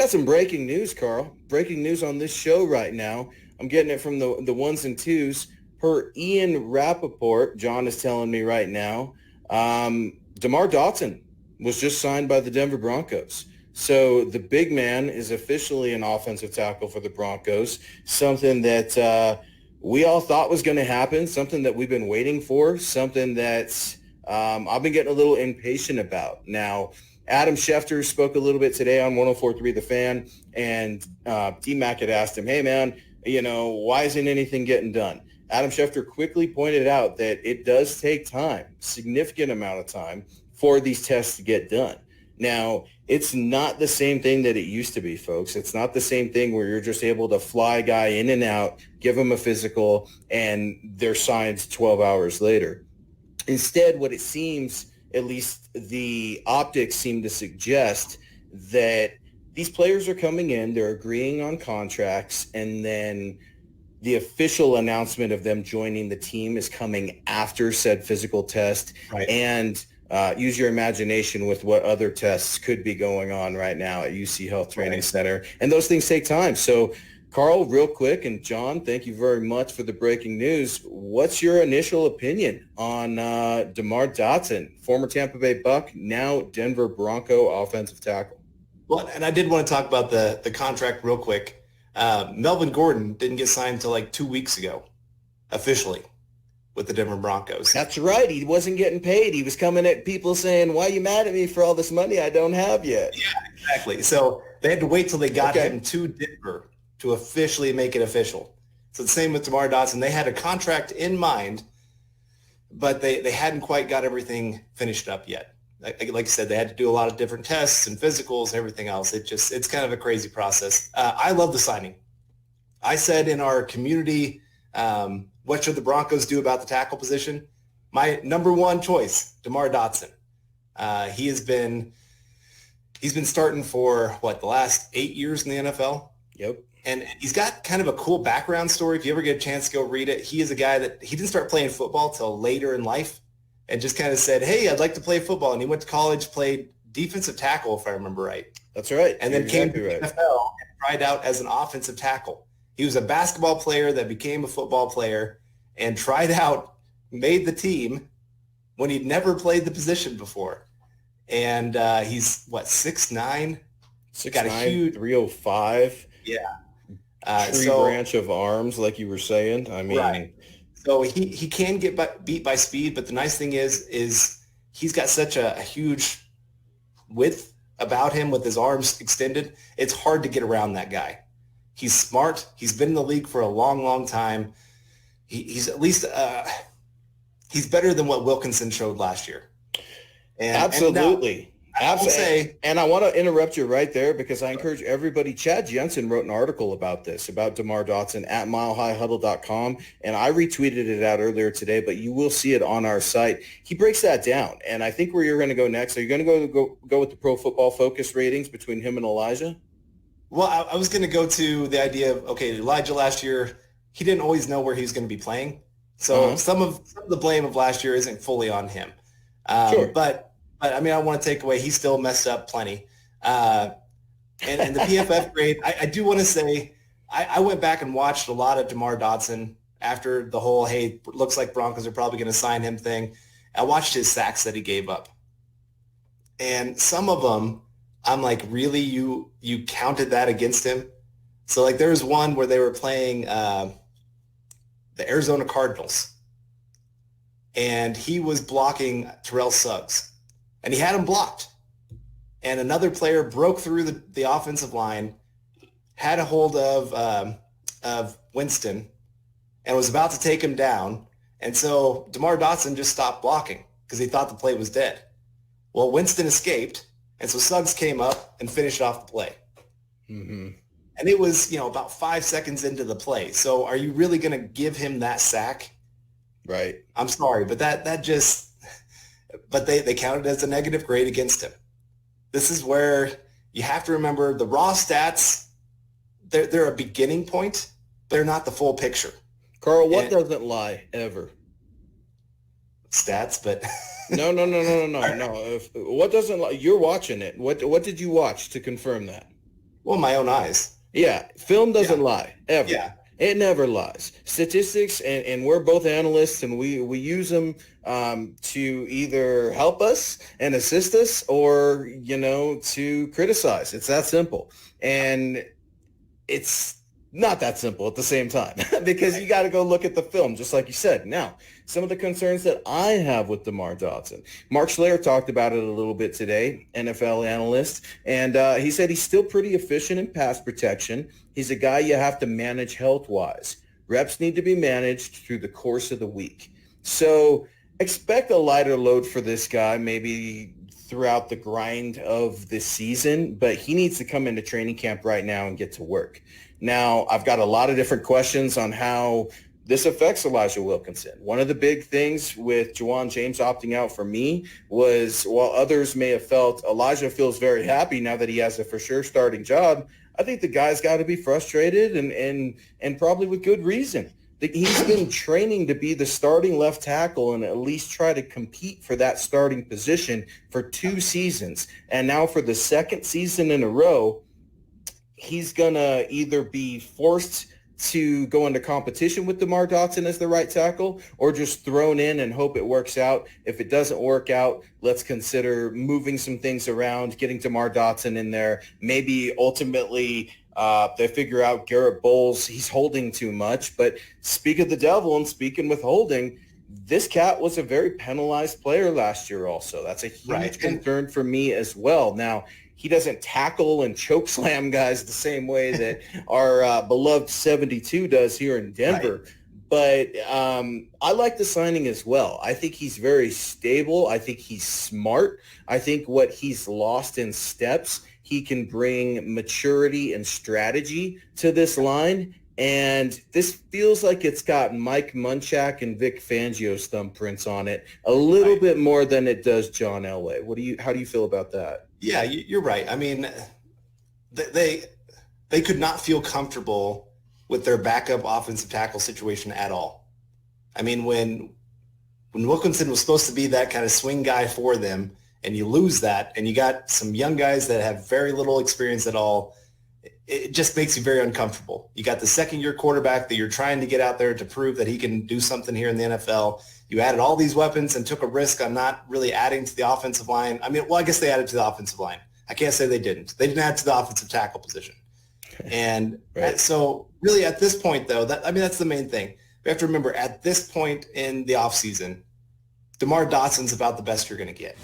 got some breaking news, Carl. Breaking news on this show right now. I'm getting it from the ones and twos. Per Ian Rappaport, John is telling me right now, Demar Dotson was just signed by the Denver Broncos. So the big man is officially an offensive tackle for the Broncos, something that we all thought was going to happen, something that we've been waiting for, something that I've been getting a little impatient about. Now, Adam Schefter spoke a little bit today on 104.3 The Fan, and T-Mac had asked him, hey, man, why isn't anything getting done? Adam Schefter quickly pointed out that it does take time, significant amount of time, for these tests to get done. Now, it's not the same thing that it used to be, folks. It's not the same thing where you're just able to fly a guy in and out, give him a physical, and they're signed 12 hours later. Instead, what it seems, at least the optics seem to suggest, that these players are coming in, they're agreeing on contracts, and then the official announcement of them joining the team is coming after said physical test. Right. And use your imagination with what other tests could be going on right now at UC Health Training Center. And those things take time. So, Carl, real quick, and John, thank you very much for the breaking news. What's your initial opinion on Demar Dotson, former Tampa Bay Buck, now Denver Bronco offensive tackle? Well, and I did want to talk about the contract real quick. Melvin Gordon didn't get signed until like 2 weeks ago, officially, with the Denver Broncos. That's right. He wasn't getting paid. He was coming at people saying, why are you mad at me for all this money I don't have yet? Yeah, exactly. So they had to wait till they got him to Denver to officially make it official. So the same with Demar Dotson. They had a contract in mind, but they hadn't quite got everything finished up yet. Like you said, they had to do a lot of different tests and physicals and everything else. It's kind of a crazy process. I love the signing. I said in our community, what should the Broncos do about the tackle position? My number one choice, Demar Dotson. He's been starting for the last 8 years in the NFL. Yep. And he's got kind of a cool background story. If you ever get a chance to go read it, he is a guy that he didn't start playing football till later in life, and just kind of said, hey, I'd like to play football. And he went to college, played defensive tackle, if I remember right. That's right. And then came to the NFL and tried out as an offensive tackle. He was a basketball player that became a football player and tried out, made the team when he'd never played the position before. And he's, 6'9"? 6'9", got a huge 305. Yeah. Tree branch of arms, like you were saying. I mean, right. So he can get beat by speed, but the nice thing is he's got such a huge width about him with his arms extended. It's hard to get around that guy. He's smart. He's been in the league for a long, long time. He's at least he's better than what Wilkinson showed last year. Absolutely. Absolutely. And I want to interrupt you right there because I encourage everybody. Chad Jensen wrote an article about this, about Demar Dotson at milehighhuddle.com, and I retweeted it out earlier today, but you will see it on our site. He breaks that down, and I think where you're going to go next, are you going to go with the Pro Football Focus ratings between him and Elijah? Well, I was going to go to the idea of, okay, Elijah last year, he didn't always know where he was going to be playing. So some of the blame of last year isn't fully on him. Sure. But I mean, I want to take away, he still messed up plenty. And the PFF grade, I do want to say, I went back and watched a lot of Demar Dotson after the whole, hey, looks like Broncos are probably going to sign him thing. I watched his sacks that he gave up. And some of them, I'm like, really, you counted that against him? So, like, there was one where they were playing the Arizona Cardinals, and he was blocking Terrell Suggs. And he had him blocked. And another player broke through the offensive line, had a hold of Winston, and was about to take him down. And so Demar Dotson just stopped blocking because he thought the play was dead. Well, Winston escaped, and so Suggs came up and finished off the play. Mm-hmm. And it was, about 5 seconds into the play. So are you really going to give him that sack? Right. I'm sorry, but that just – but they counted as a negative grade against him. This is where you have to remember the raw stats, they're a beginning point. They're not the full picture. Carl, what doesn't lie ever? Stats, but No. What doesn't lie? You're watching it. What did you watch to confirm that? Well, my own eyes. Yeah, film doesn't lie, ever. Yeah. It never lies. Statistics, and we're both analysts, and we use them to either help us and assist us or, to criticize. It's that simple. And it's not that simple at the same time because you got to go look at the film, just like you said. Now, some of the concerns that I have with Demar Dotson. Mark Schleyer talked about it a little bit today, NFL analyst, and he said he's still pretty efficient in pass protection. He's a guy you have to manage health-wise. Reps need to be managed through the course of the week. So expect a lighter load for this guy, maybe throughout the grind of this season, but he needs to come into training camp right now and get to work. Now, I've got a lot of different questions on how this affects Elijah Wilkinson. One of the big things with Juwan James opting out for me was, while others may have felt Elijah feels very happy now that he has a for sure starting job, I think the guy's got to be frustrated and probably with good reason. He's been training to be the starting left tackle and at least try to compete for that starting position for 2 seasons. And now for the second season in a row, he's going to either be forced to go into competition with Demar Dotson as the right tackle or just thrown in and hope it works out. If it doesn't work out, let's consider moving some things around, getting Demar Dotson in there. Maybe ultimately they figure out Garrett Bowles, he's holding too much. But speak of the devil and speaking with holding, this cat was a very penalized player last year also. That's a huge concern for me as well. Now, he doesn't tackle and choke slam guys the same way that our beloved 72 does here in Denver. Right. But I like the signing as well. I think he's very stable. I think he's smart. I think what he's lost in steps, he can bring maturity and strategy to this line. And this feels like it's got Mike Munchak and Vic Fangio's thumbprints on it a little bit more than it does John Elway. How do you feel about that? Yeah, you're right. I mean, they could not feel comfortable with their backup offensive tackle situation at all. I mean, when Wilkinson was supposed to be that kind of swing guy for them, and you lose that, and you got some young guys that have very little experience at all, it just makes you very uncomfortable. You got the second-year quarterback that you're trying to get out there to prove that he can do something here in the NFL. You added all these weapons and took a risk on not really adding to the offensive line. I mean, well, I guess they added to the offensive line. I can't say they didn't. They didn't add to the offensive tackle position. And so really at this point, though, that's the main thing. We have to remember at this point in the offseason, Demar Dotson's about the best you're going to get.